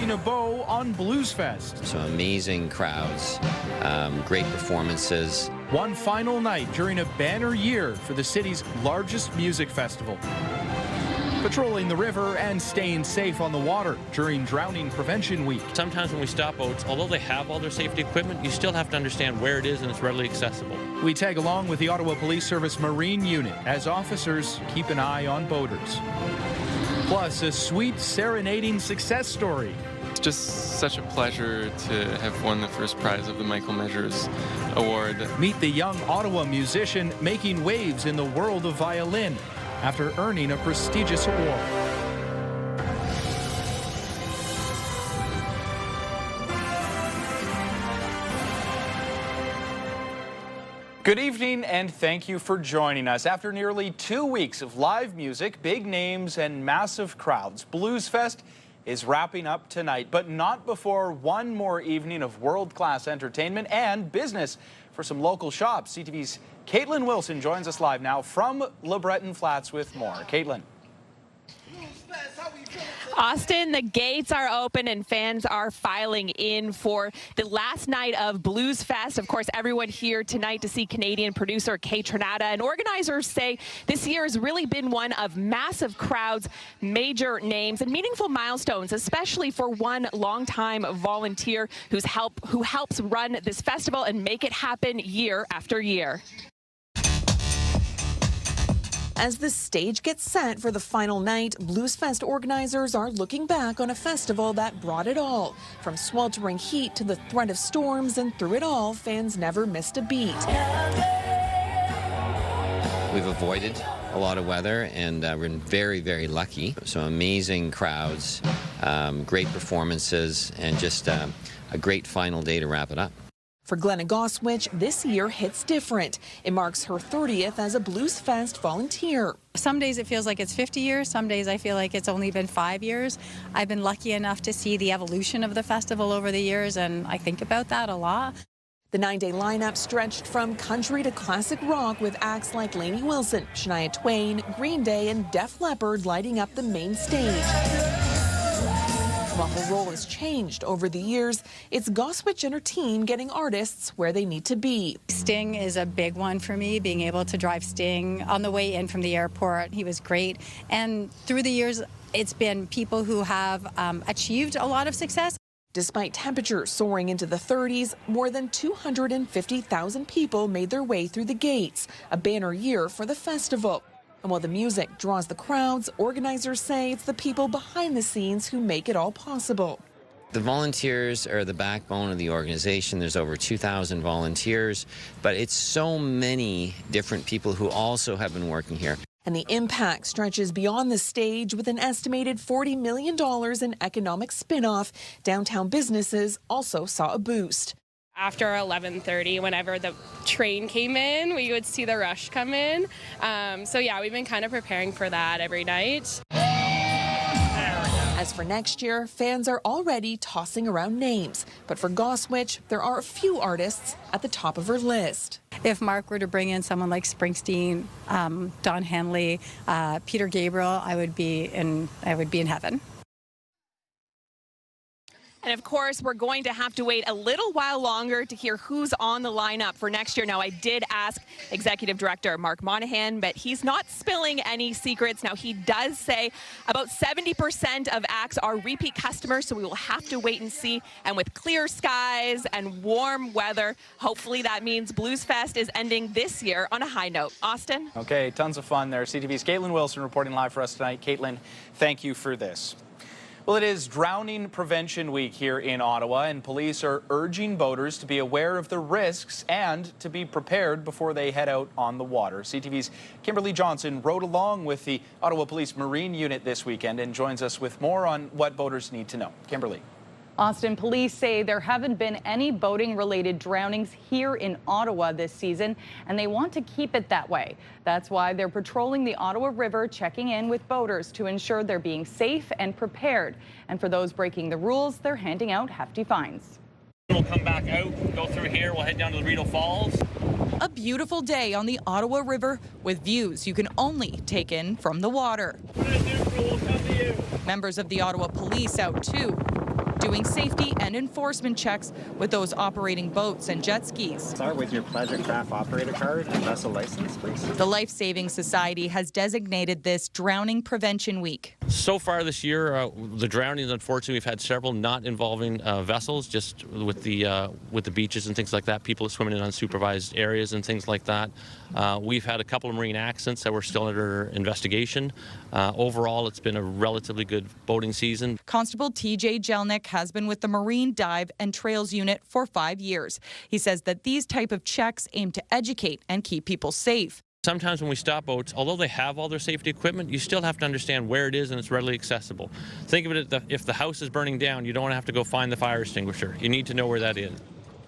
putting a bow on Bluesfest. So amazing crowds, great performances. One final night during a banner year for the city's largest music festival. Patrolling the river and staying safe on the water during Drowning Prevention Week. Sometimes when we stop boats, although they have all their safety equipment, you still have to understand where it is and it's readily accessible. We tag along with the Ottawa Police Service Marine Unit as officers keep an eye on boaters. Plus, a sweet serenading success story. It's just such a pleasure to have won the first prize of the Michael Measures Award. Meet the young Ottawa musician making waves in the world of violin after earning a prestigious award. Good evening and thank you for joining us. After nearly 2 weeks of live music, big names and massive crowds, Bluesfest is wrapping up tonight, but not before one more evening of world-class entertainment and business for some local shops. CTV's Caitlin Wilson joins us live now from LeBreton Flats with more. Caitlin. Austin, the gates are open and fans are filing in for the last night of Bluesfest. Of course, everyone here tonight to see Canadian producer Kay Trinata, and organizers say this year has really been one of massive crowds, major names, and meaningful milestones, especially for one longtime volunteer who helps run this festival and make it happen year after year. As the stage gets set for the final night, Bluesfest organizers are looking back on a festival that brought it all. From sweltering heat to the threat of storms, and through it all, fans never missed a beat. We've avoided a lot of weather, and we're very, very lucky. So amazing crowds, great performances, and just a great final day to wrap it up. For Glenna Goswich, this year hits different. It marks her 30th as a Bluesfest volunteer. Some days it feels like it's 50 years. Some days I feel like it's only been 5 years. I've been lucky enough to see the evolution of the festival over the years, and I think about that a lot. The 9-day lineup stretched from country to classic rock with acts like Lainey Wilson, Shania Twain, Green Day, and Def Leppard lighting up the main stage. While her role has changed over the years, it's Goswich and her team getting artists where they need to be. Sting is a big one for me, being able to drive Sting on the way in from the airport. He was great. And through the years, it's been people who have achieved a lot of success. Despite temperatures soaring into the 30s, more than 250,000 people made their way through the gates, a banner year for the festival. And while the music draws the crowds, organizers say it's the people behind the scenes who make it all possible. The volunteers are the backbone of the organization. There's over 2,000 volunteers, but it's so many different people who also have been working here. And the impact stretches beyond the stage with an estimated $40 million in economic spin-off. Downtown businesses also saw a boost. After 11:30, whenever the train came in, we would see the rush come in. So yeah, we've been kind of preparing for that every night. As for next year, fans are already tossing around names. But for Goswich, there are a few artists at the top of her list. If Mark were to bring in someone like Springsteen, Don Henley, Peter Gabriel, I would be in heaven. And of course, we're going to have to wait a little while longer to hear who's on the lineup for next year. Now, I did ask Executive Director Mark Monahan, but he's not spilling any secrets. Now, he does say about 70% of acts are repeat customers, so we will have to wait and see. And with clear skies and warm weather, hopefully that means Bluesfest is ending this year on a high note. Austin? Okay, tons of fun there. CTV's Caitlin Wilson reporting live for us tonight. Caitlin, thank you for this. Well, it is Drowning Prevention Week here in Ottawa, and police are urging boaters to be aware of the risks and to be prepared before they head out on the water. CTV's Kimberly Johnson rode along with the Ottawa Police Marine Unit this weekend and joins us with more on what boaters need to know. Kimberly. Austin, police say there haven't been any boating-related drownings here in Ottawa this season, and they want to keep it that way. That's why they're patrolling the Ottawa River, checking in with boaters to ensure they're being safe and prepared. And for those breaking the rules, they're handing out hefty fines. We'll come back out, go through here, we'll head down to the Rideau Falls. A beautiful day on the Ottawa River with views you can only take in from the water. Members of the Ottawa Police out too. doing safety and enforcement checks with those operating boats and jet skis. Start with your pleasure craft operator card and vessel license, please. The Life Saving Society has designated this Drowning Prevention Week. So far this year, the drownings, unfortunately, we've had several not involving vessels, just with the beaches and things like that, people swimming in unsupervised areas and things like that. We've had a couple of marine accidents that were still under investigation. Overall, it's been a relatively good boating season. Constable TJ Jelnick has been with the Marine Dive and Trails Unit for 5 years. He says that these type of checks aim to educate and keep people safe. Sometimes when we stop boats, although they have all their safety equipment, you still have to understand where it is and it's readily accessible. Think of it, if the house is burning down, you don't have to go find the fire extinguisher. You need to know where that is.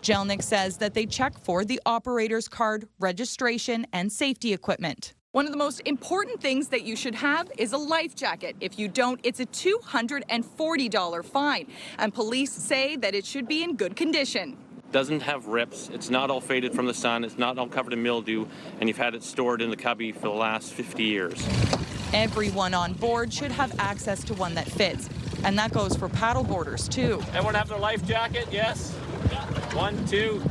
Jelnick says that they check for the operator's card, registration, and safety equipment. One of the most important things that you should have is a life jacket. If you don't, it's a $240 fine. And police say that it should be in good condition. Doesn't have rips, it's not all faded from the sun, it's not all covered in mildew, and you've had it stored in the cubby for the last 50 years. Everyone on board should have access to one that fits. And that goes for paddleboarders, too. Everyone have their life jacket? Yes? 1, 2.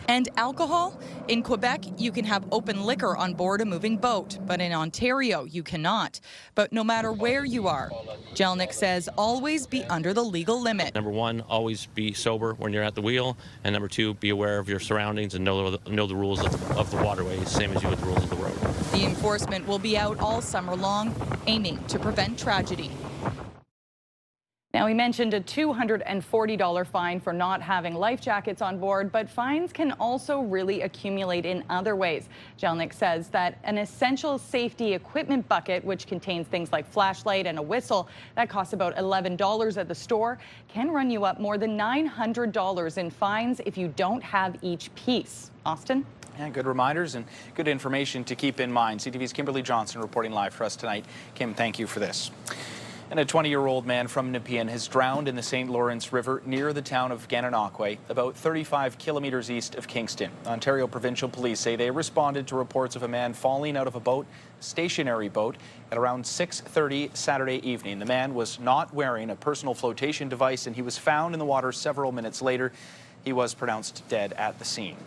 And alcohol? In Quebec, you can have open liquor on board a moving boat, but in Ontario, you cannot. But no matter where you are, Jelnick says always be under the legal limit. Number 1, always be sober when you're at the wheel, and number 2, be aware of your surroundings and know the rules of the waterways, same as you with the rules of the road. The enforcement will be out all summer long, aiming to prevent tragedy. Now, we mentioned a $240 fine for not having life jackets on board, but fines can also really accumulate in other ways. Jelnick says that an essential safety equipment bucket, which contains things like flashlight and a whistle, that costs about $11 at the store, can run you up more than $900 in fines if you don't have each piece. Austin? Yeah, good reminders and good information to keep in mind. CTV's Kimberly Johnson reporting live for us tonight. Kim, thank you for this. And a 20-year-old man from Nepean has drowned in the St. Lawrence River near the town of Gananoque, about 35 kilometers east of Kingston. Ontario Provincial Police say they responded to reports of a man falling out of a boat, stationary boat, at around 6:30 Saturday evening. The man was not wearing a personal flotation device, and he was found in the water several minutes later. He was pronounced dead at the scene.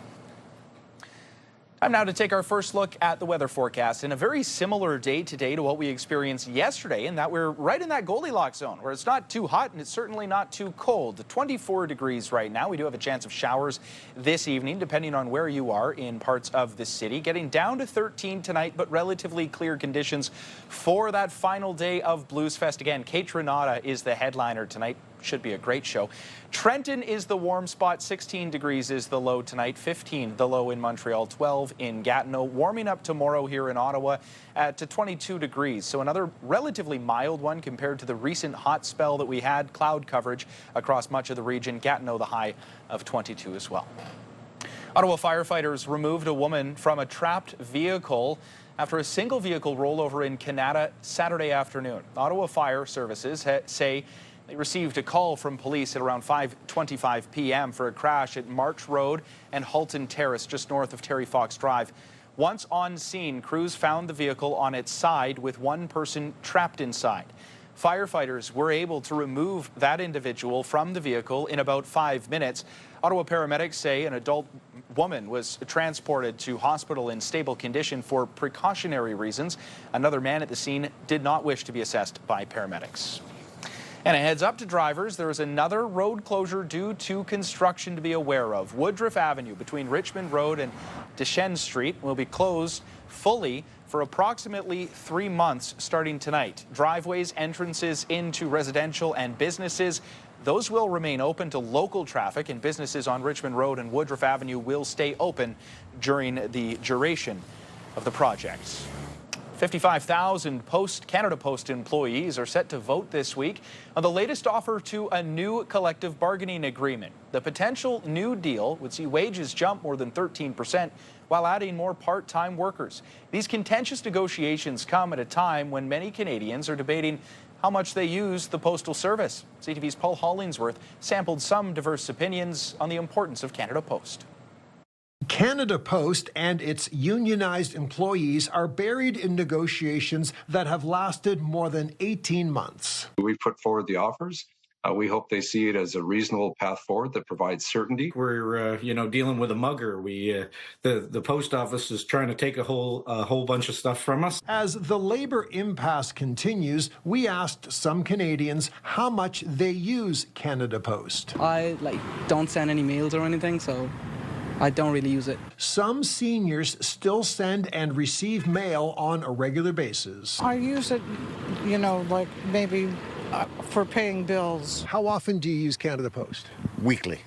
Time now to take our first look at the weather forecast, and a very similar day today to what we experienced yesterday, in that we're right in that Goldilocks zone where it's not too hot and it's certainly not too cold. 24 degrees right now. We do have a chance of showers this evening depending on where you are in parts of the city. Getting down to 13 tonight, but relatively clear conditions for that final day of Bluesfest. Again, Kate Renata is the headliner tonight. Should be a great show. Trenton is the warm spot. 16 degrees is the low tonight. 15 the low in Montreal. 12 in Gatineau. Warming up tomorrow here in Ottawa to 22 degrees. So another relatively mild one compared to the recent hot spell that we had. Cloud coverage across much of the region. Gatineau the high of 22 as well. Ottawa firefighters removed a woman from a trapped vehicle after a single vehicle rollover in Canada Saturday afternoon. Ottawa Fire Services say they received a call from police at around 5:25 p.m. for a crash at March Road and Halton Terrace, just north of Terry Fox Drive. Once on scene, crews found the vehicle on its side with one person trapped inside. Firefighters were able to remove that individual from the vehicle in about 5 minutes. Ottawa paramedics say an adult woman was transported to hospital in stable condition for precautionary reasons. Another man at the scene did not wish to be assessed by paramedics. And a heads up to drivers, there is another road closure due to construction to be aware of. Woodroffe Avenue between Richmond Road and Deschênes Street will be closed fully for approximately 3 months starting tonight. Driveways, entrances into residential and businesses, those will remain open to local traffic, and businesses on Richmond Road and Woodroffe Avenue will stay open during the duration of the project. 55,000 Canada Post employees are set to vote this week on the latest offer to a new collective bargaining agreement. The potential new deal would see wages jump more than 13% while adding more part-time workers. These contentious negotiations come at a time when many Canadians are debating how much they use the Postal Service. CTV's Paul Hollingsworth sampled some diverse opinions on the importance of Canada Post. Canada Post and its unionized employees are buried in negotiations that have lasted more than 18 months. We put forward the offers. We hope they see it as a reasonable path forward that provides certainty. We're, dealing with a mugger. The post office is trying to take a whole bunch of stuff from us. As the labor impasse continues, we asked some Canadians how much they use Canada Post. I don't send any mails or anything, so I don't really use it. Some seniors still send and receive mail on a regular basis. I use it, maybe for paying bills. How often do you use Canada Post? Weekly.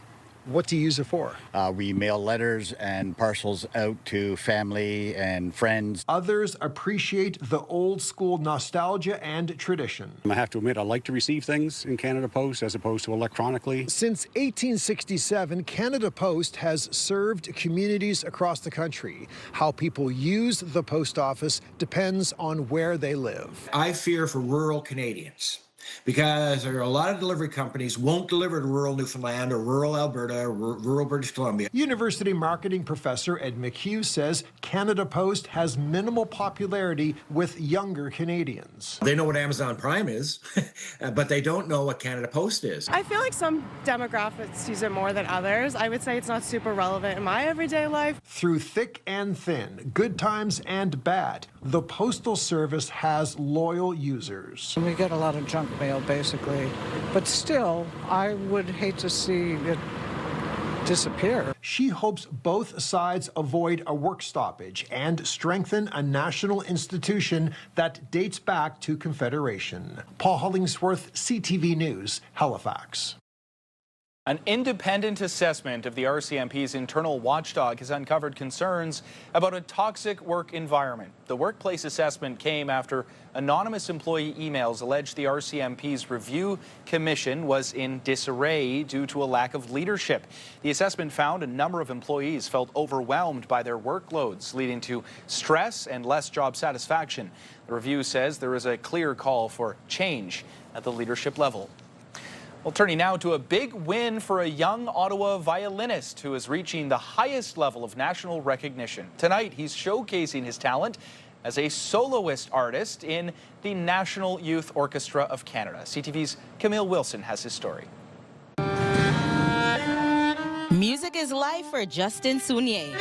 What do you use it for? We mail letters and parcels out to family and friends. Others appreciate the old school nostalgia and tradition. I have to admit, I like to receive things in Canada Post as opposed to electronically. Since 1867, Canada Post has served communities across the country. How people use the post office depends on where they live. I fear for rural Canadians, because there are a lot of delivery companies won't deliver to rural Newfoundland or rural Alberta or rural British Columbia. University marketing professor Ed McHugh says Canada Post has minimal popularity with younger Canadians. They know what Amazon Prime is, but they don't know what Canada Post is. I feel like some demographics use it more than others. I would say it's not super relevant in my everyday life. Through thick and thin, good times and bad, the Postal Service has loyal users. We get a lot of junk mail, basically. But still, I would hate to see it disappear. She hopes both sides avoid a work stoppage and strengthen a national institution that dates back to Confederation. Paul Hollingsworth, CTV News, Halifax. An independent assessment of the RCMP's internal watchdog has uncovered concerns about a toxic work environment. The workplace assessment came after anonymous employee emails alleged the RCMP's review commission was in disarray due to a lack of leadership. The assessment found a number of employees felt overwhelmed by their workloads, leading to stress and less job satisfaction. The review says there is a clear call for change at the leadership level. Well, turning now to a big win for a young Ottawa violinist who is reaching the highest level of national recognition. Tonight, he's showcasing his talent as a soloist artist in the National Youth Orchestra of Canada. CTV's Camille Wilson has his story. Music is life for Justin Sounier.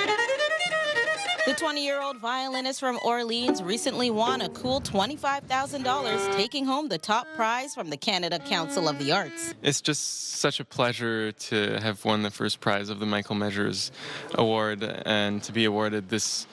The 20-year-old violinist from Orleans recently won a cool $25,000, taking home the top prize from the Canada Council of the Arts. It's just such a pleasure to have won the first prize of the Michael Measures Award and to be awarded this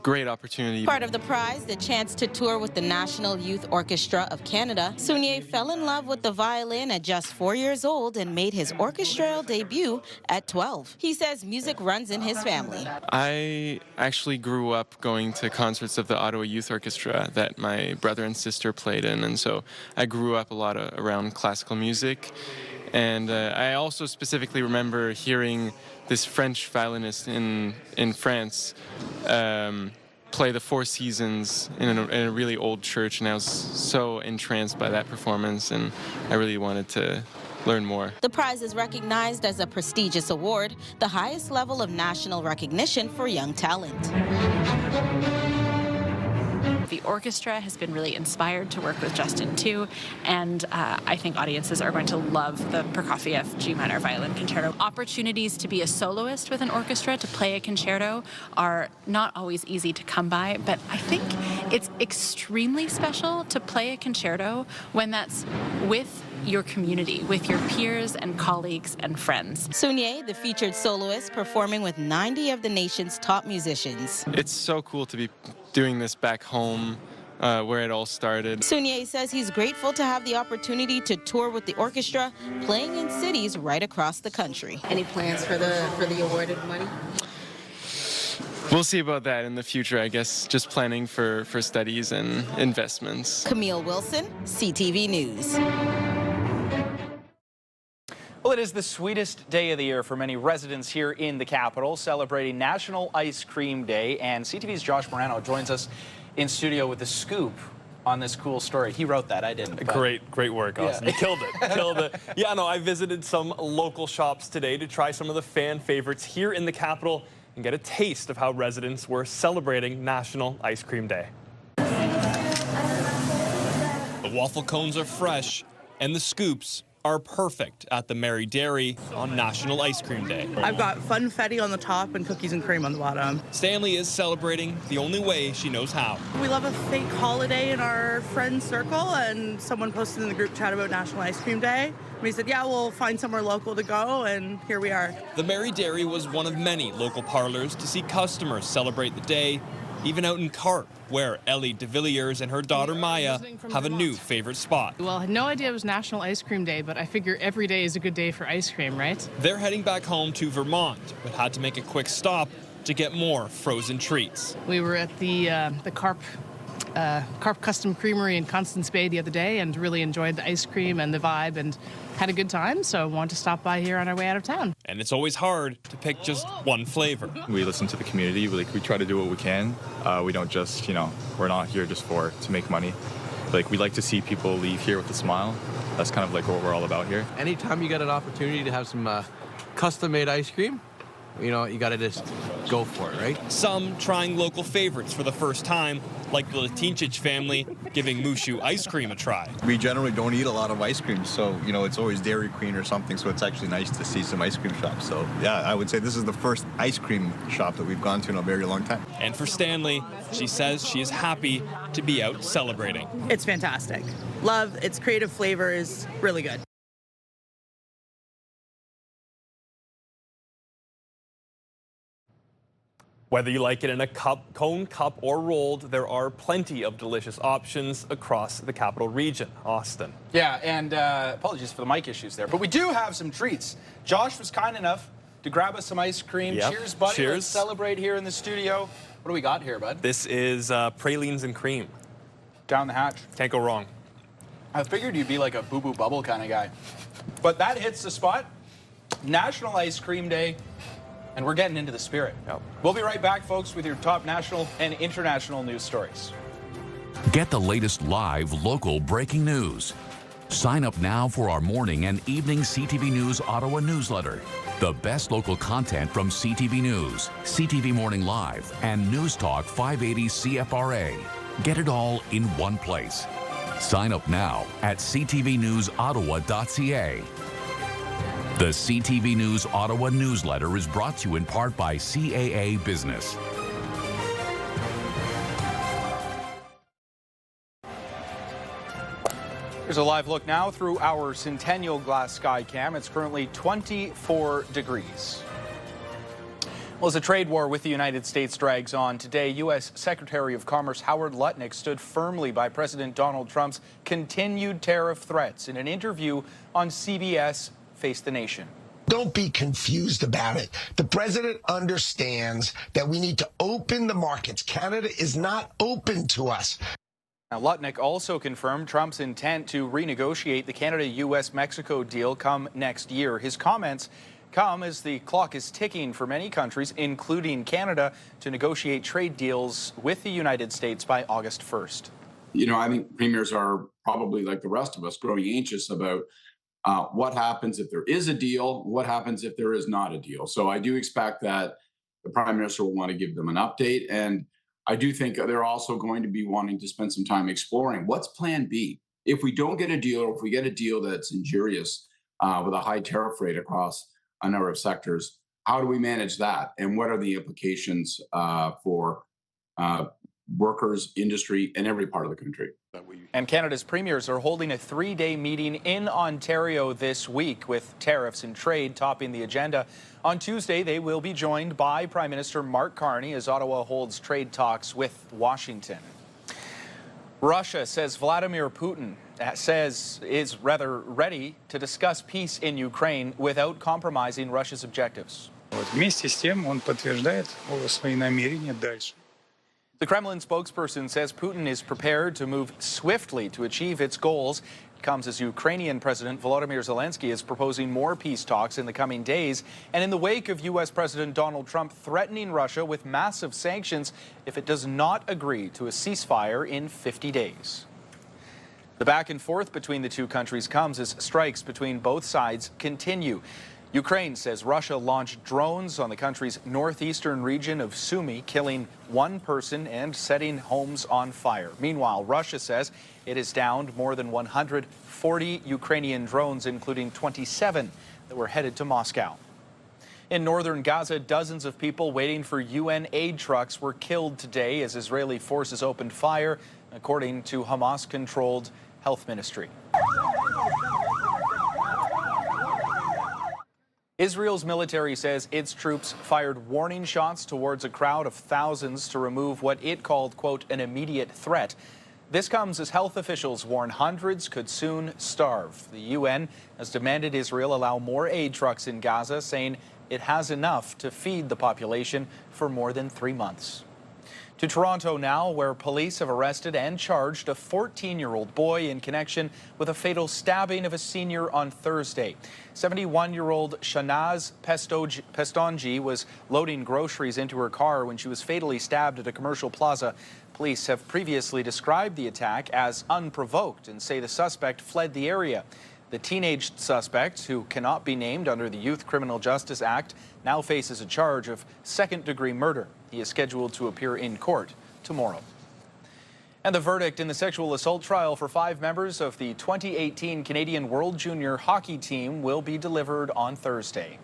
great opportunity. Part of the prize, the chance to tour with the National Youth Orchestra of Canada. Sounier fell in love with the violin at just 4 years old and made his orchestral debut at 12. He says music runs in his family. I actually grew up going to concerts of the Ottawa Youth Orchestra that my brother and sister played in, and so I grew up a lot around classical music. And I also specifically remember hearing this French violinist in France play the Four Seasons in a really old church, and I was so entranced by that performance, and I really wanted to learn more. The prize is recognized as a prestigious award, the highest level of national recognition for young talent. The orchestra has been really inspired to work with Justin too, and I think audiences are going to love the Prokofiev G minor violin concerto. Opportunities to be a soloist with an orchestra, to play a concerto, are not always easy to come by, but I think it's extremely special to play a concerto when that's with your community, with your peers and colleagues and friends. Sounier, the featured soloist, performing with 90 of the nation's top musicians. It's so cool to be doing this back home, where it all started. Sounier says he's grateful to have the opportunity to tour with the orchestra, playing in cities right across the country. Any plans for the awarded money? We'll see about that in the future, I guess. Just planning for studies and investments. Camille Wilson, CTV News. Well, it is the sweetest day of the year for many residents here in the capital, celebrating National Ice Cream Day. And CTV's Josh Morano joins us in studio with the scoop on this cool story. He wrote that, I didn't. Great work, Austin. Yeah. You killed it. Yeah, no, I visited some local shops today to try some of the fan favorites here in the capital. and get a taste of how residents were celebrating National Ice Cream Day. The waffle cones are fresh, and the scoops are perfect at the Mary Dairy on National Ice Cream Day. I've got funfetti on the top and cookies and cream on the bottom. Stanley is celebrating the only way she knows how. We love a fake holiday in our friend circle, and someone posted in the group chat about National Ice Cream Day. We said, yeah, we'll find somewhere local to go, and here we are. The Mary Dairy was one of many local parlors to see customers celebrate the day, even out in Carp, where Ellie de Villiers and her daughter Maya have a new favorite spot. Well, I had no idea it was National Ice Cream Day, but I figure every day is a good day for ice cream, right? They're heading back home to Vermont, but had to make a quick stop to get more frozen treats. We were at the Carp Custom Creamery in Constance Bay the other day and really enjoyed the ice cream and the vibe and had a good time, so wanted to stop by here on our way out of town. And it's always hard to pick just one flavor. We listen to the community. We try to do what we can. We don't just, we're not here just to make money. We like to see people leave here with a smile. That's kind of like what we're all about here. Anytime you get an opportunity to have some custom-made ice cream, you got to just go for it, right? Some trying local favorites for the first time, like the Latinchich family giving Mushu ice cream a try. We generally don't eat a lot of ice cream, so, it's always Dairy Queen or something, so it's actually nice to see some ice cream shops. So, yeah, I would say this is the first ice cream shop that we've gone to in a very long time. And for Stanley, she says she is happy to be out celebrating. It's fantastic. Love its creative flavor is really good. Whether you like it in a cup, cone, cup, or rolled, there are plenty of delicious options across the capital region. Austin. Yeah, and apologies for the mic issues there, but we do have some treats. Josh was kind enough to grab us some ice cream. Yep. Cheers, buddy. Cheers. Let's celebrate here in the studio. What do we got here, bud? This is pralines and cream. Down the hatch. Can't go wrong. I figured you'd be like a boo-boo bubble kind of guy. But that hits the spot. National Ice Cream Day. And we're getting into the spirit. Yep. We'll be right back, folks, with your top national and international news stories. Get the latest live local breaking news. Sign up now for our morning and evening CTV News Ottawa newsletter. The best local content from CTV News, CTV Morning Live, and News Talk 580 CFRA. Get it all in one place. Sign up now at ctvnewsottawa.ca. The CTV News Ottawa newsletter is brought to you in part by CAA Business. Here's a live look now through our Centennial Glass Sky Cam. It's currently 24 degrees. Well, as a trade war with the United States drags on, today U.S. Secretary of Commerce Howard Lutnick stood firmly by President Donald Trump's continued tariff threats in an interview on CBS Face the Nation. Don't be confused about it. The president understands that we need to open the markets. Canada is not open to us. Now, Lutnick also confirmed Trump's intent to renegotiate the Canada-U.S.-Mexico deal come next year. His comments come as the clock is ticking for many countries, including Canada, to negotiate trade deals with the United States by August 1st. I think premiers are probably, like the rest of us, growing anxious about what happens if there is a deal, what happens if there is not a deal. So I do expect that the Prime Minister will want to give them an update. And I do think they're also going to be wanting to spend some time exploring what's plan B. If we don't get a deal, or if we get a deal that's injurious with a high tariff rate across a number of sectors, how do we manage that? And what are the implications for workers, industry, and every part of the country? And Canada's premiers are holding a 3-day meeting in Ontario this week, with tariffs and trade topping the agenda. On Tuesday, they will be joined by Prime Minister Mark Carney as Ottawa holds trade talks with Washington. Russia says Vladimir Putin is rather ready to discuss peace in Ukraine without compromising Russia's objectives. Вместе с тем он подтверждает свои намерения дальше. The Kremlin spokesperson says Putin is prepared to move swiftly to achieve its goals. It comes as Ukrainian President Volodymyr Zelensky is proposing more peace talks in the coming days, and in the wake of U.S. President Donald Trump threatening Russia with massive sanctions if it does not agree to a ceasefire in 50 days. The back and forth between the two countries comes as strikes between both sides continue. Ukraine says Russia launched drones on the country's northeastern region of Sumy, killing one person and setting homes on fire. Meanwhile, Russia says it has downed more than 140 Ukrainian drones, including 27 that were headed to Moscow. In northern Gaza, dozens of people waiting for UN aid trucks were killed today as Israeli forces opened fire, according to Hamas-controlled health ministry. Israel's military says its troops fired warning shots towards a crowd of thousands to remove what it called, quote, an immediate threat. This comes as health officials warn hundreds could soon starve. The UN has demanded Israel allow more aid trucks in Gaza, saying it has enough to feed the population for more than 3 months. To Toronto now, where police have arrested and charged a 14-year-old boy in connection with a fatal stabbing of a senior on Thursday. 71-year-old Shanaz Pestonji was loading groceries into her car when she was fatally stabbed at a commercial plaza. Police have previously described the attack as unprovoked and say the suspect fled the area. The teenage suspect, who cannot be named under the Youth Criminal Justice Act, now faces a charge of second-degree murder. He is scheduled to appear in court tomorrow. And the verdict in the sexual assault trial for 5 members of the 2018 Canadian World Junior Hockey team will be delivered on Thursday.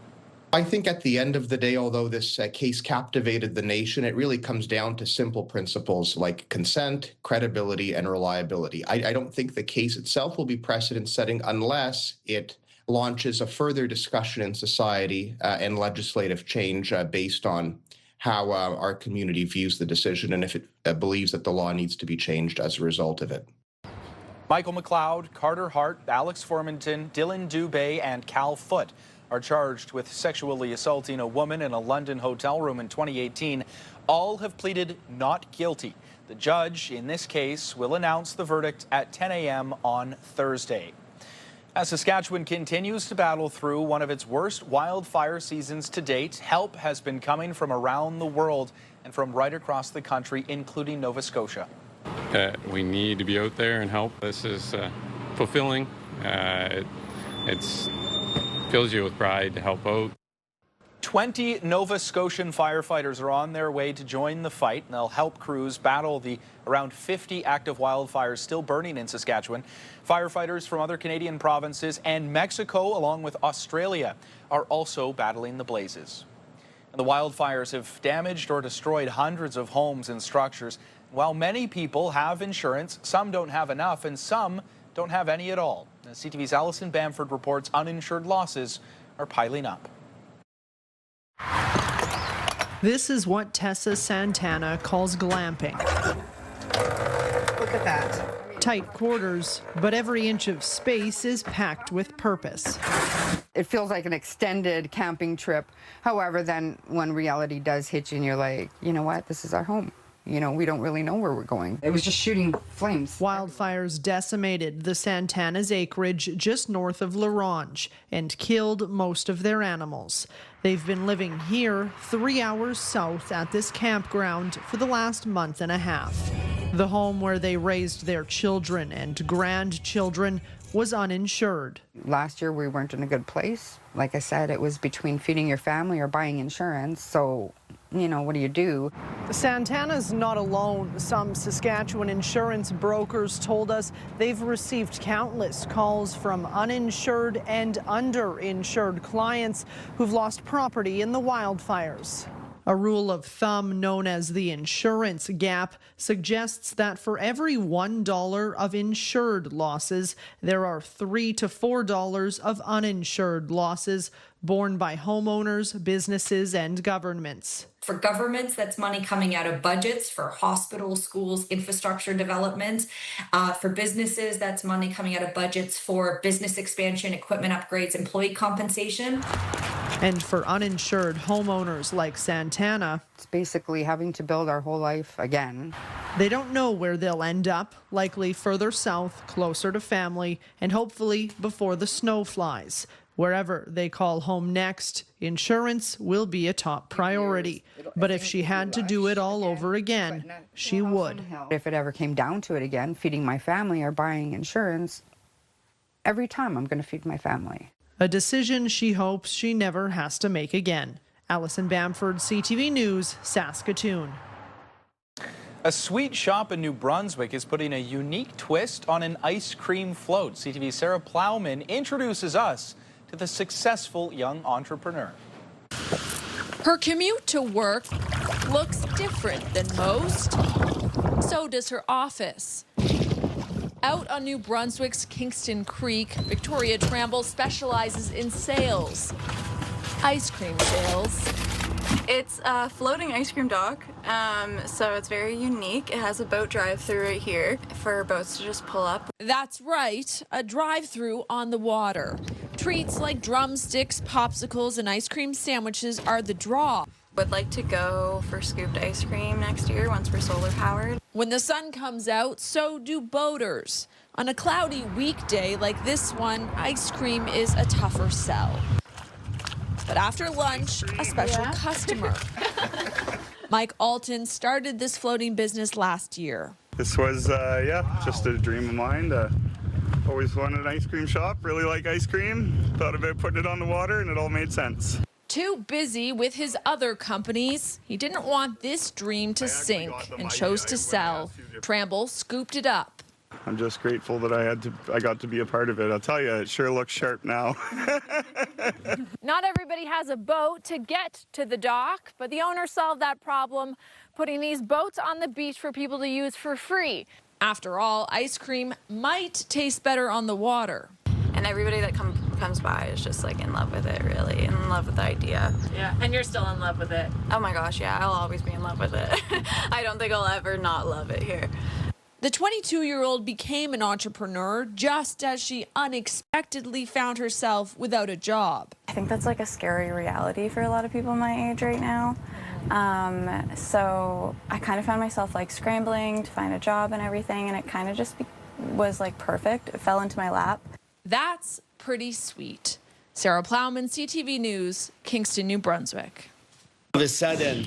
I think at the end of the day, although this case captivated the nation, it really comes down to simple principles like consent, credibility, and reliability. I don't think the case itself will be precedent-setting unless it launches a further discussion in society and legislative change based on how our community views the decision and if it believes that the law needs to be changed as a result of it. Michael McLeod, Carter Hart, Alex Formanton, Dylan Dubé, and Cal Foote are charged with sexually assaulting a woman in a London hotel room in 2018. All have pleaded not guilty. The judge in this case will announce the verdict at 10 a.m. on Thursday. As Saskatchewan continues to battle through one of its worst wildfire seasons to date, help has been coming from around the world and from right across the country, including Nova Scotia. We need to be out there and help. This is fulfilling. It's fills you with pride to help out. 20 Nova Scotian firefighters are on their way to join the fight, and they'll help crews battle the around 50 active wildfires still burning in Saskatchewan. Firefighters from other Canadian provinces and Mexico, along with Australia, are also battling the blazes. And the wildfires have damaged or destroyed hundreds of homes and structures. While many people have insurance, some don't have enough, and some don't have any at all. As CTV's Alison Bamford reports, uninsured losses are piling up. This is what Tessa Santana calls glamping. Look at that. Tight quarters, but every inch of space is packed with purpose. It feels like an extended camping trip. However, then when reality does hit you and you're like, you know what, this is our home. You know, we don't really know where we're going. It was just shooting flames. Wildfires decimated the Santana's acreage just north of La Ronge and killed most of their animals. They've been living here 3 hours south at this campground for the last month and a half. The home where they raised their children and grandchildren was uninsured. Last year we weren't in a good place. Like I said, it was between feeding your family or buying insurance. So, you know, what do you do? Santana's not alone. Some Saskatchewan insurance brokers told us they've received countless calls from uninsured and underinsured clients who've lost property in the wildfires. A rule of thumb known as the insurance gap suggests that for every $1 of insured losses, there are $3 to $4 of uninsured losses borne by homeowners, businesses, and governments. For governments, that's money coming out of budgets for hospitals, schools, infrastructure development. For businesses, that's money coming out of budgets for business expansion, equipment upgrades, employee compensation. And for uninsured homeowners like Santana, it's basically having to build our whole life again. They don't know where they'll end up, likely further south, closer to family, and hopefully before the snow flies. Wherever they call home next, insurance will be a top priority. But if she had to do it all over again, she would. If it ever came down to it again, feeding my family or buying insurance, every time I'm going to feed my family. a decision she hopes she never has to make again. Allison Bamford, CTV News, Saskatoon. A sweet shop in New Brunswick is putting a unique twist on an ice cream float. CTV's Sarah Plowman introduces us to the successful young entrepreneur. Her commute to work looks different than most. So does her office. Out on New Brunswick's Kingston Creek, Victoria Tramble specializes in sales. Ice cream sales. It's a floating ice cream dock, so it's very unique. It has a boat drive-thru right here for boats to just pull up. That's right, a drive-thru on the water. Treats like drumsticks, popsicles, and ice cream sandwiches are the draw. Would like to go for scooped ice cream next year once we're solar powered. When the sun comes out, so do boaters. On a cloudy weekday like this one, ice cream is a tougher sell. But after lunch, a special customer. Mike Alton started this floating business last year. This was, just a dream of mine. Always wanted an ice cream shop, really like ice cream. Thought about putting it on the water and it all made sense. Too busy with his other companies, he didn't want this dream to sink and chose to sell. Tramble scooped it up. I'm just grateful that I got to be a part of it. I'll tell you, it sure looks sharp now. Not everybody has a boat to get to the dock, but the owner solved that problem, putting these boats on the beach for people to use for free. After all, ice cream might taste better on the water. And everybody that comes by is just like in love with it, really, in love with the idea. Yeah, and you're still in love with it. Oh my gosh, yeah, I'll always be in love with it. I don't think I'll ever not love it here. The 22-year-old became an entrepreneur just as she unexpectedly found herself without a job. I think that's like a scary reality for a lot of people my age right now. So I kind of found myself like scrambling to find a job and everything, and it kind of just was like perfect. It fell into my lap. That's pretty sweet. Sarah Plowman, CTV News, Kingston, New Brunswick. All of a sudden,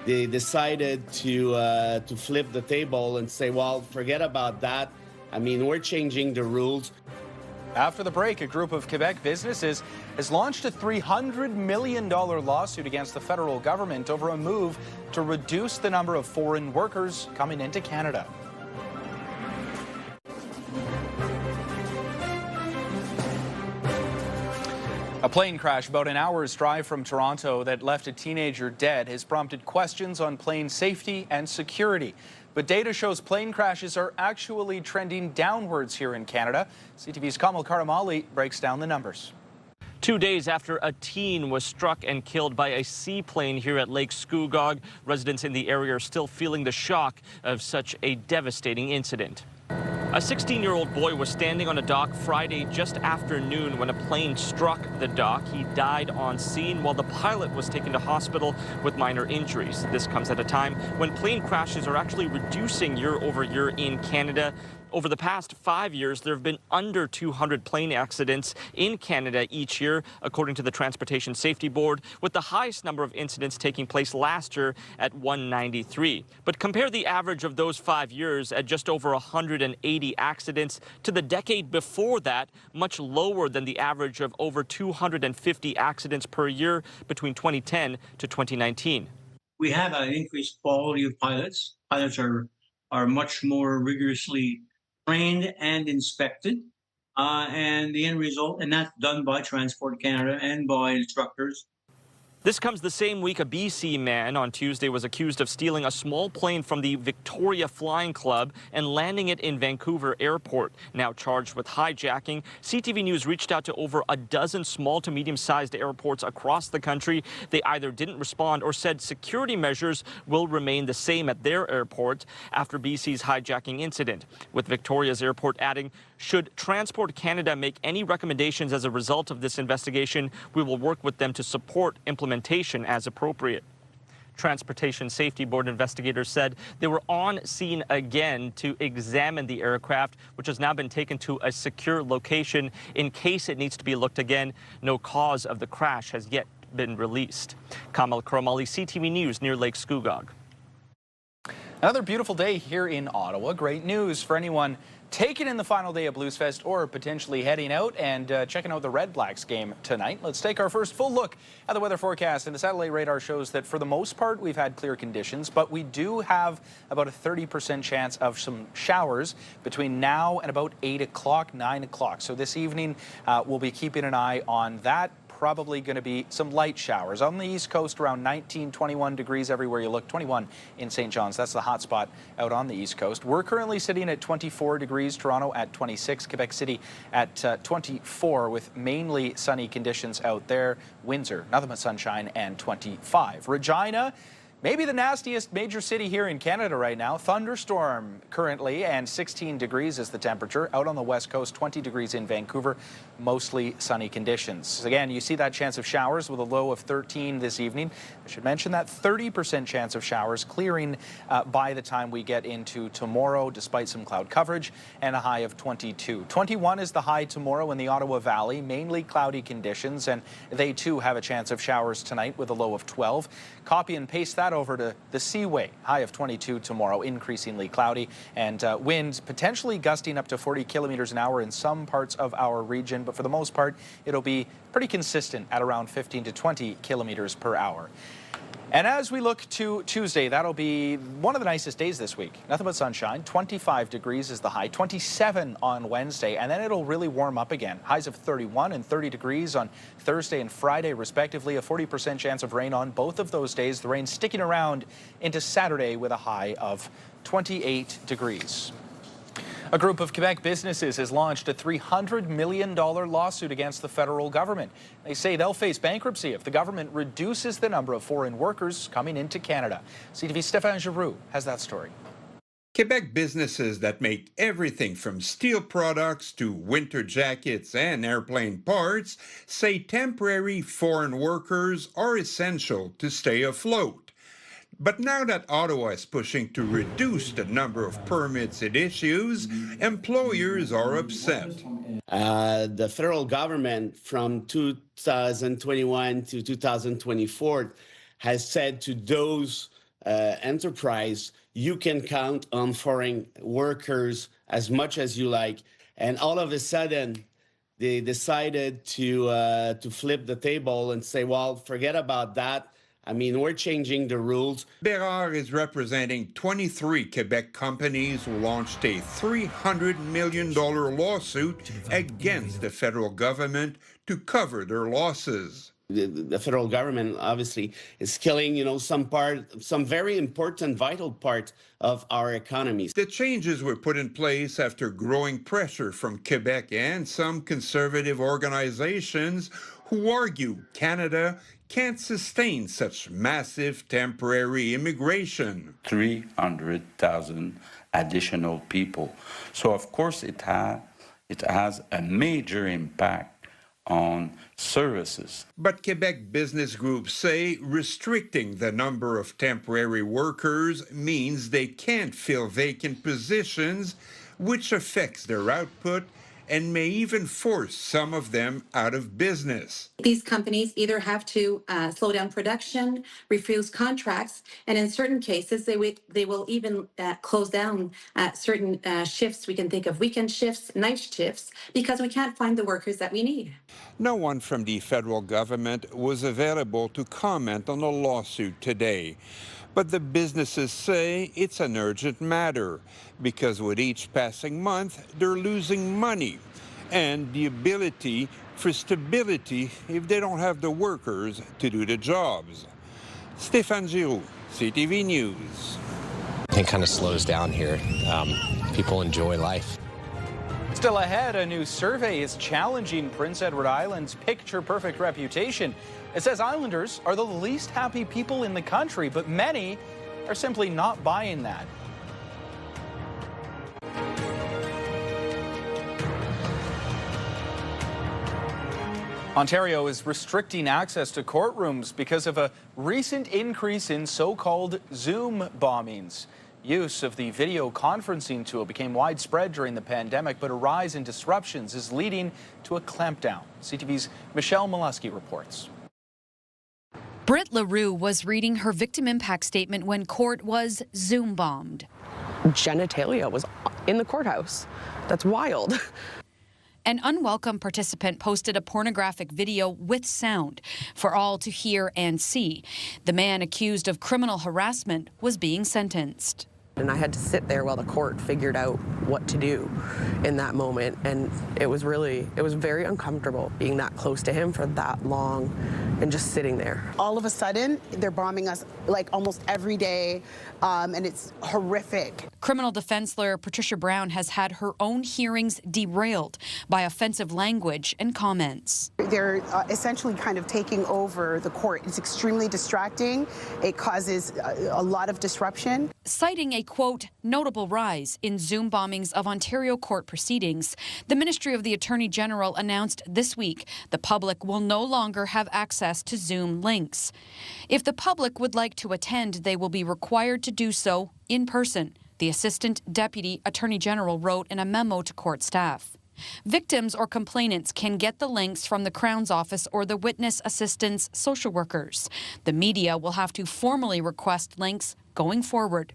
they decided to flip the table and say, well, forget about that. I mean, we're changing the rules. After the break, a group of Quebec businesses has launched a $300 million lawsuit against the federal government over a move to reduce the number of foreign workers coming into Canada. A plane crash about an hour's drive from Toronto that left a teenager dead has prompted questions on plane safety and security. But data shows plane crashes are actually trending downwards here in Canada. CTV's Kamal Karamali breaks down the numbers. 2 days after a teen was struck and killed by a seaplane here at Lake Scugog, residents in the area are still feeling the shock of such a devastating incident. A 16-year-old boy was standing on a dock Friday just after noon when a plane struck the dock. He died on scene while the pilot was taken to hospital with minor injuries. This comes at a time when plane crashes are actually reducing year over year in Canada. Over the past 5 years, there have been under 200 plane accidents in Canada each year, according to the Transportation Safety Board, with the highest number of incidents taking place last year at 193. But compare the average of those 5 years at just over 180 accidents to the decade before that, much lower than the average of over 250 accidents per year between 2010 to 2019. We have an increased quality of pilots. Pilots are much more rigorously trained and inspected, and the end result, and that's done by Transport Canada and by instructors. This comes the same week a BC man on Tuesday was accused of stealing a small plane from the Victoria Flying Club and landing it in Vancouver Airport. Now charged with hijacking, CTV News reached out to over a dozen small to medium-sized airports across the country. They either didn't respond or said security measures will remain the same at their airport after BC's hijacking incident. With Victoria's airport adding, should Transport Canada make any recommendations as a result of this investigation, we will work with them to support implementation as appropriate. Transportation Safety Board investigators said they were on scene again to examine the aircraft, which has now been taken to a secure location in case it needs to be looked again. No cause of the crash has yet been released. Kamal Karamali, CTV News, near Lake Scugog. Another beautiful day here in Ottawa. Great news for anyone taking in the final day of Bluesfest or potentially heading out and checking out the Redblacks game tonight. Let's take our first full look at the weather forecast. And the satellite radar shows that for the most part we've had clear conditions, but we do have about a 30% chance of some showers between now and about 8 o'clock, 9 o'clock. So this evening we'll be keeping an eye on that. Probably going to be some light showers on the east coast, around 19, 21 degrees everywhere you look. 21 in St. John's. That's the hot spot out on the east coast. We're currently sitting at 24 degrees. Toronto at 26. Quebec City at 24 with mainly sunny conditions out there. Windsor, nothing but sunshine, and 25. Regina, maybe the nastiest major city here in Canada right now. Thunderstorm currently, and 16 degrees is the temperature. Out on the west coast, 20 degrees in Vancouver. Mostly sunny conditions. Again, you see that chance of showers with a low of 13 this evening. I should mention that 30% chance of showers clearing by the time we get into tomorrow, despite some cloud coverage, and a high of 22. 21 is the high tomorrow in the Ottawa Valley. Mainly cloudy conditions, and they too have a chance of showers tonight with a low of 12. Copy and paste that over to the Seaway. High of 22 tomorrow, increasingly cloudy, and winds potentially gusting up to 40 kilometers an hour in some parts of our region. But for the most part, it'll be pretty consistent at around 15 to 20 kilometers per hour. And as we look to Tuesday, that'll be one of the nicest days this week. Nothing but sunshine. 25 degrees is the high, 27 on Wednesday, and then it'll really warm up again. Highs of 31 and 30 degrees on Thursday and Friday, respectively. A 40% chance of rain on both of those days. The rain sticking around into Saturday with a high of 28 degrees. A group of Quebec businesses has launched a $300 million lawsuit against the federal government. They say they'll face bankruptcy if the government reduces the number of foreign workers coming into Canada. CTV's Stéphane Giroux has that story. Quebec businesses that make everything from steel products to winter jackets and airplane parts say temporary foreign workers are essential to stay afloat. But now that Ottawa is pushing to reduce the number of permits it issues, employers are upset. The federal government from 2021 to 2024 has said to those enterprise, you can count on foreign workers as much as you like. And all of a sudden, they decided to flip the table and say, well, forget about that. I mean, we're changing the rules. Bérard is representing 23 Quebec companies who launched a $300 million lawsuit against the federal government to cover their losses. The federal government obviously is killing, some very important, vital part of our economy. The changes were put in place after growing pressure from Quebec and some conservative organizations who argue Canada can't sustain such massive temporary immigration. 300,000 additional people. So of course it has a major impact on services. But Quebec business groups say restricting the number of temporary workers means they can't fill vacant positions, which affects their output and may even force some of them out of business. These companies either have to slow down production, refuse contracts, and in certain cases, they will even close down certain shifts. We can think of weekend shifts, night shifts, because we can't find the workers that we need. No one from the federal government was available to comment on the lawsuit today. But the businesses say it's an urgent matter because with each passing month, they're losing money and the ability for stability if they don't have the workers to do the jobs. Stéphane Giroux, CTV News. It kind of slows down here. People enjoy life. Still ahead, a new survey is challenging Prince Edward Island's picture-perfect reputation. It says Islanders are the least happy people in the country, but many are simply not buying that. Ontario is restricting access to courtrooms because of a recent increase in so-called Zoom bombings. Use of the video conferencing tool became widespread during the pandemic, but a rise in disruptions is leading to a clampdown. CTV's Michelle Molesky reports. Britt LaRue was reading her victim impact statement when court was Zoom bombed. Genitalia was in the courthouse. That's wild. An unwelcome participant posted a pornographic video with sound for all to hear and see. The man accused of criminal harassment was being sentenced. And I had to sit there while the court figured out what to do in that moment. And it was very uncomfortable being that close to him for that long and just sitting there. All of a sudden, they're bombing us like almost every day, and it's horrific. Criminal defense lawyer Patricia Brown has had her own hearings derailed by offensive language and comments. They're essentially kind of taking over the court. It's extremely distracting. It causes a lot of disruption. Citing a, quote, notable rise in Zoom bombings of Ontario court proceedings, the Ministry of the Attorney General announced this week the public will no longer have access to Zoom links. If the public would like to attend, they will be required to do so in person, the Assistant Deputy Attorney General wrote in a memo to court staff. Victims or complainants can get the links from the Crown's office or the witness assistance social workers. The media will have to formally request links going forward.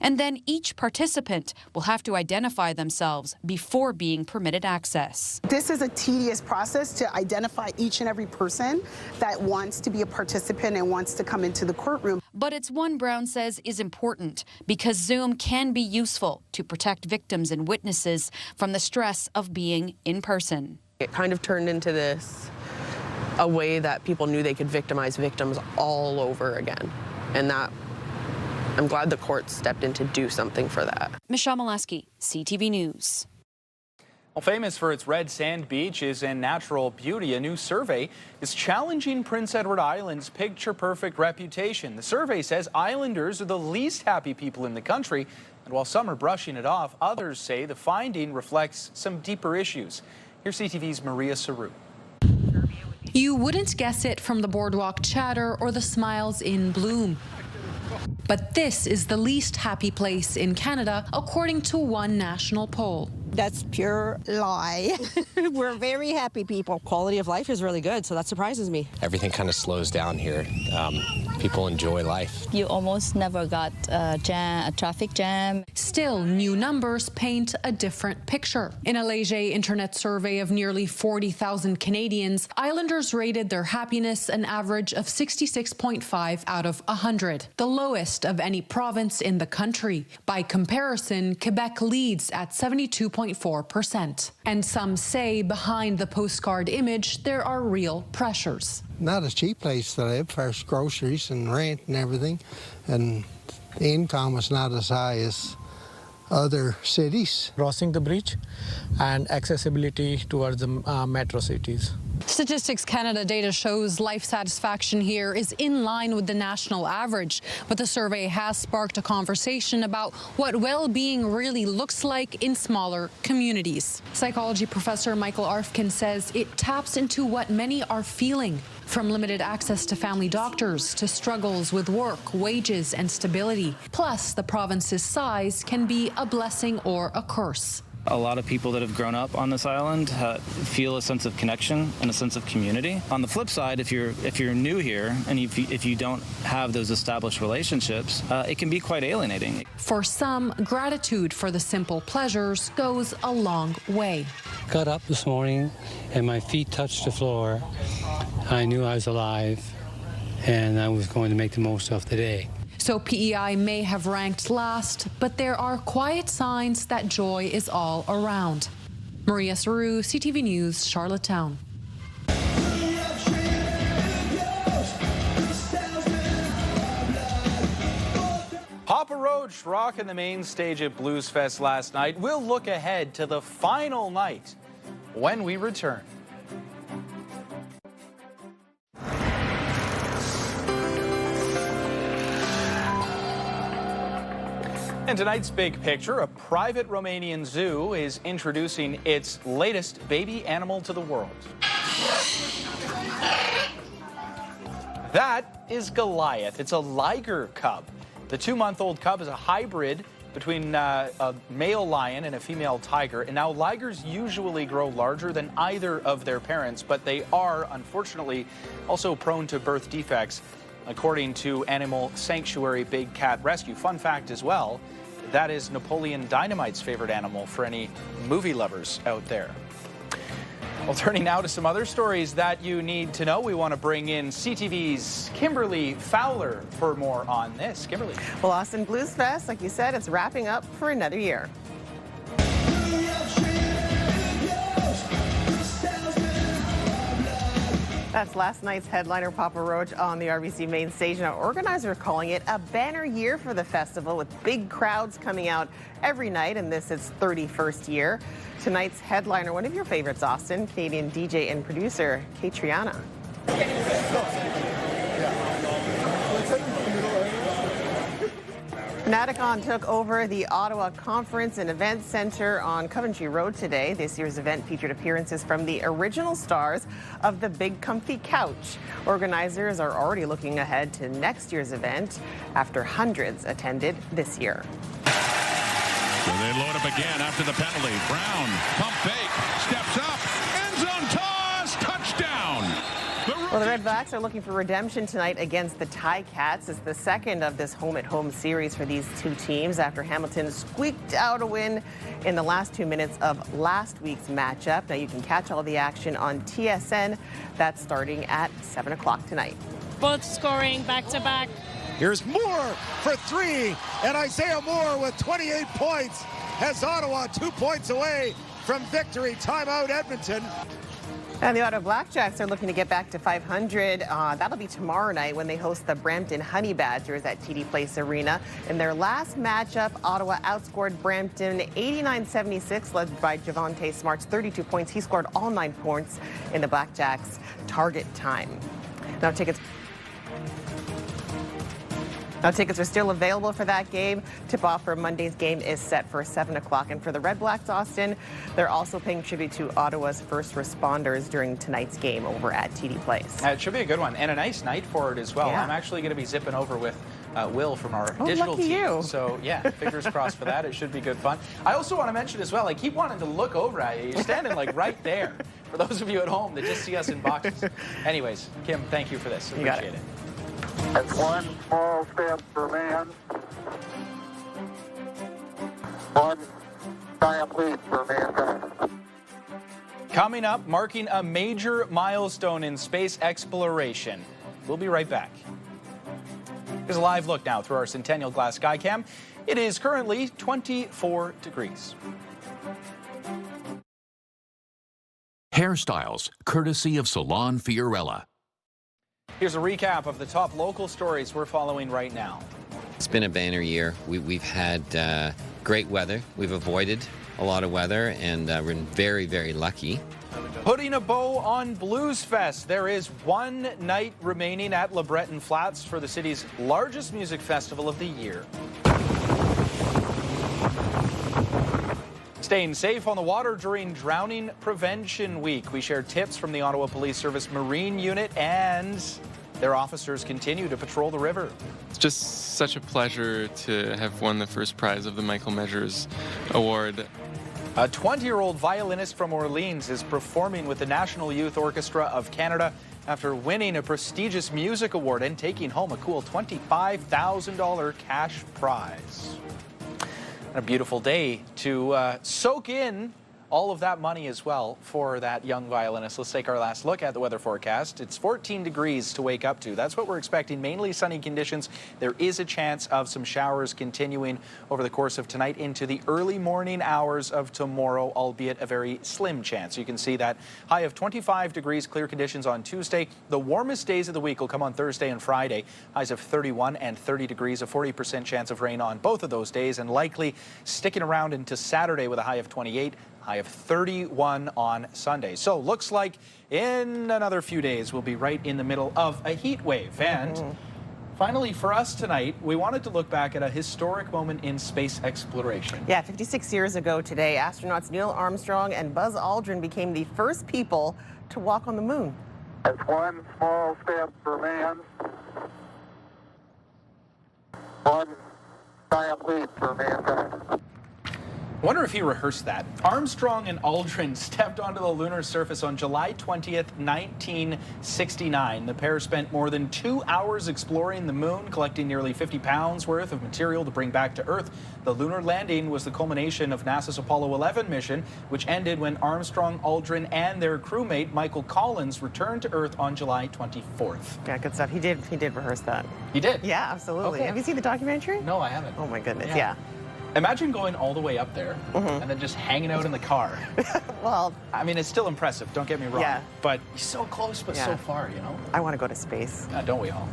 And then each participant will have to identify themselves before being permitted access. This is a tedious process to identify each and every person that wants to be a participant and wants to come into the courtroom. But it's one Brown says is important because Zoom can be useful to protect victims and witnesses from the stress of being in person. It kind of turned into a way that people knew they could victimize victims all over again. And that I'm glad the court stepped in to do something for that. Michelle Molesky, CTV News. Well, famous for its red sand beaches and natural beauty, a new survey is challenging Prince Edward Island's picture-perfect reputation. The survey says islanders are the least happy people in the country, and while some are brushing it off, others say the finding reflects some deeper issues. Here's CTV's Maria Saru. You wouldn't guess it from the boardwalk chatter or the smiles in bloom. But this is the least happy place in Canada, according to one national poll. That's pure lie. We're very happy people. Quality of life is really good, so that surprises me. Everything kind of slows down here. People enjoy life. You almost never got a traffic jam. Still, new numbers paint a different picture. In a Liger internet survey of nearly 40,000 Canadians, Islanders rated their happiness an average of 66.5 out of 100, the lowest of any province in the country. By comparison, Quebec leads at 72.4%. And some say behind the postcard image, there are real pressures. Not a cheap place to live, first groceries and rent and everything, and the income is not as high as other cities. Crossing the bridge and accessibility towards the metro cities. Statistics Canada data shows life satisfaction here is in line with the national average, but the survey has sparked a conversation about what well-being really looks like in smaller communities. Psychology professor Michael Arfkin says it taps into what many are feeling, from limited access to family doctors to struggles with work, wages, and stability. Plus, the province's size can be a blessing or a curse. A lot of people that have grown up on this island feel a sense of connection and a sense of community. On the flip side, if you're new here and if you don't have those established relationships, it can be quite alienating. For some, gratitude for the simple pleasures goes a long way. Got up this morning and my feet touched the floor. I knew I was alive and I was going to make the most of the day. So PEI may have ranked last, but there are quiet signs that joy is all around. Maria Saru, CTV News, Charlottetown. Papa Roach rocking the main stage at Bluesfest last night. We'll look ahead to the final night when we return. In tonight's big picture, a private Romanian zoo is introducing its latest baby animal to the world. That is Goliath. It's a Liger cub. The 2-month-old cub is a hybrid between a male lion and a female tiger. And now Ligers usually grow larger than either of their parents, but they are, unfortunately, also prone to birth defects, according to Animal Sanctuary Big Cat Rescue. Fun fact as well, that is Napoleon Dynamite's favorite animal for any movie lovers out there. Well, turning now to some other stories that you need to know, we want to bring in CTV's Kimberly Fowler for more on this. Kimberly. Well, Austin, Bluesfest, like you said, it's wrapping up for another year. That's last night's headliner, Papa Roach, on the RBC main stage. Now, organizers are calling it a banner year for the festival, with big crowds coming out every night, and this is 31st year. Tonight's headliner, one of your favorites, Austin, Canadian DJ and producer, Kate Triana. FanaticCon took over the Ottawa Conference and Event Centre on Coventry Road today. This year's event featured appearances from the original stars of the Big Comfy Couch. Organizers are already looking ahead to next year's event after hundreds attended this year. So they load up again after the penalty. Brown, pump fake, steps up, end zone toss, touchdown. Well, the Redblacks are looking for redemption tonight against the Ticats. It's the second of this home-at-home series for these two teams after Hamilton squeaked out a win in the last 2 minutes of last week's matchup. Now, you can catch all the action on TSN. That's starting at 7 o'clock tonight. Both scoring back-to-back. Here's Moore for three, and Isaiah Moore with 28 points has Ottawa 2 points away from victory. Timeout, Edmonton. And the Ottawa Blackjacks are looking to get back to 500. That'll be tomorrow night when they host the Brampton Honey Badgers at TD Place Arena. In their last matchup, Ottawa outscored Brampton 89-76, led by Javonte Smart's 32 points. He scored all 9 points in the Blackjacks' target time. Now tickets are still available for that game. Tip-off for Monday's game is set for 7 o'clock. And for the Redblacks, Austin, they're also paying tribute to Ottawa's first responders during tonight's game over at TD Place. It should be a good one, and a nice night for it as well. Yeah. I'm actually going to be zipping over with Will from our digital lucky team. you. So, yeah, fingers crossed for that. It should be good fun. I also want to mention as well, I keep wanting to look over at you. You're standing like right there. For those of you at home that just see us in boxes. Anyways, Kim, thank you for this. Appreciate it. It's one small step for man, one giant leap for mankind. Coming up, marking a major milestone in space exploration. We'll be right back. Here's a live look now through our Centennial Glass Skycam. It is currently 24 degrees. Hairstyles, courtesy of Salon Fiorella. Here's a recap of the top local stories we're following right now. It's been a banner year. We've had great weather. We've avoided a lot of weather, and we're been very, very lucky. Putting a bow on Bluesfest. There is one night remaining at Le Breton Flats for the city's largest music festival of the year. Staying safe on the water during Drowning Prevention Week. We share tips from the Ottawa Police Service Marine Unit, and their officers continue to patrol the river. It's just such a pleasure to have won the first prize of the Michael Measures Award. A 20-year-old violinist from Orleans is performing with the National Youth Orchestra of Canada after winning a prestigious music award and taking home a cool $25,000 cash prize. A beautiful day to soak in all of that money as well for that young violinist. Let's take our last look at the weather forecast. It's 14 degrees to wake up to. That's what we're expecting. Mainly sunny conditions. There is a chance of some showers continuing over the course of tonight into the early morning hours of tomorrow, albeit a very slim chance. You can see that high of 25 degrees, clear conditions on Tuesday. The warmest days of the week will come on Thursday and Friday. Highs of 31 and 30 degrees, a 40% chance of rain on both of those days, and likely sticking around into Saturday with a high of 28. High of 31 on Sunday. So looks like in another few days we'll be right in the middle of a heat wave. And finally for us tonight, we wanted to look back at a historic moment in space exploration. Yeah, 56 years ago today, astronauts Neil Armstrong and Buzz Aldrin became the first people to walk on the moon. It's one small step for man, one giant leap for mankind. I wonder if he rehearsed that. Armstrong and Aldrin stepped onto the lunar surface on July 20th, 1969. The pair spent more than 2 hours exploring the moon, collecting nearly 50 pounds worth of material to bring back to Earth. The lunar landing was the culmination of NASA's Apollo 11 mission, which ended when Armstrong, Aldrin, and their crewmate Michael Collins returned to Earth on July 24th. Yeah, good stuff. He did rehearse that. He did? Yeah, absolutely. Okay. Have you seen the documentary? No, I haven't. Oh my goodness, yeah. Imagine going all the way up there and then just hanging out in the car. Well, I mean, it's still impressive, don't get me wrong. Yeah. But so close, but so far, you know? I want to go to space. Don't we all?